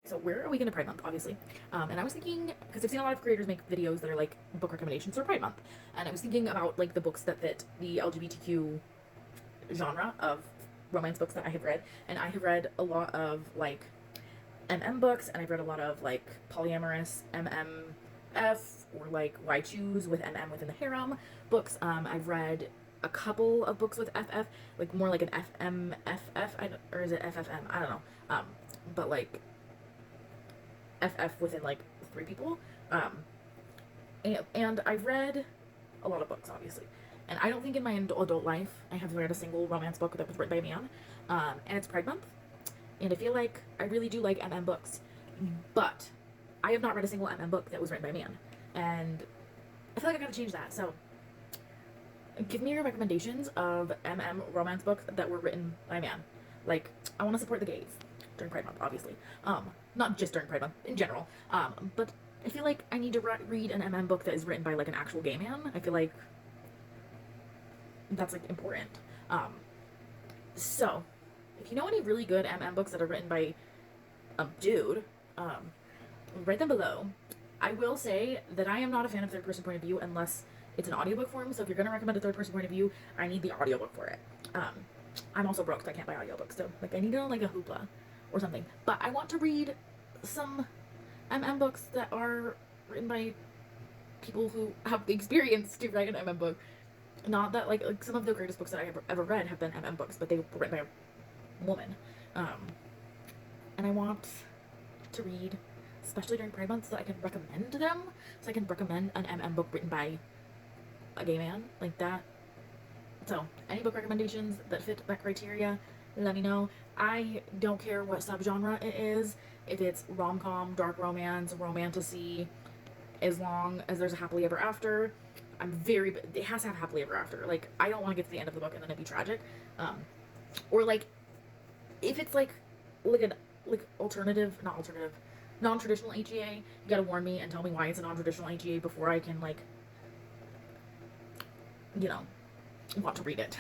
So we're a week into Pride Month, obviously. And I was thinking, because I've seen a lot of creators make videos that are like book recommendations for Pride Month. And I was thinking about like the books that fit the LGBTQ genre of romance books that I have read. And I have read a lot of like books, and I've read a lot of like polyamorous MMF, or like Why Choose with within the harem books. I've read a couple of books with FF, like more like an FMFF, or is it FFM? I don't know. But like FF within like 3 people. And I've read a lot of books, obviously. And I don't think in my adult life I have read a single romance book that was written by a man. And it's Pride Month. And I feel like I really do like books. But I have not read a single book that was written by a man. And I feel like I gotta change that. So give me your recommendations of romance books that were written by a man. Like, I want to support the gays during Pride Month, obviously. Not just during Pride Month, in general. But I feel like I need to read an book that is written by like an actual gay man. I feel like that's like important. So if you know any really good books that are written by a dude, write them below. I will say that I am not a fan of third person point of view unless it's an audiobook form. So if you're going to recommend a third person point of view, I need the audiobook for it. I'm also broke, so I can't buy audiobooks. So like I need to like a Hoopla or something. But I want to read some books that are written by people who have the experience to write an book. Not that like some of the greatest books that I ever read have been books, but they were written by a woman. And I want to read, especially during Pride Month, so I can recommend them. So I can recommend an book written by a gay man like that. So any book recommendations that fit that criteria, let me know. I don't care what subgenre it is. If it's rom-com, dark romance, romantasy, as long as there's a happily ever after. It has to have happily ever after. Like, I don't want to get to the end of the book and then it be tragic. Or like, if it's like non-traditional HEA, you gotta warn me and tell me why it's a non-traditional HEA before I can like, want to read it.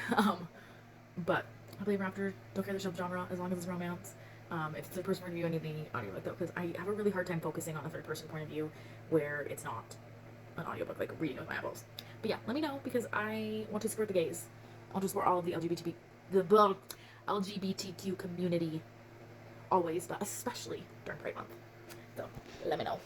But happily ever after, don't care the subgenre as long as it's romance. If it's a third person point of view, I need the audiobook though, because I have a really hard time focusing on a third person point of view where it's not an audiobook, like reading with my eyeballs. But yeah, let me know, because I want to support the gays. I want to support all of the LGBTQ community always, but especially during Pride Month. So let me know.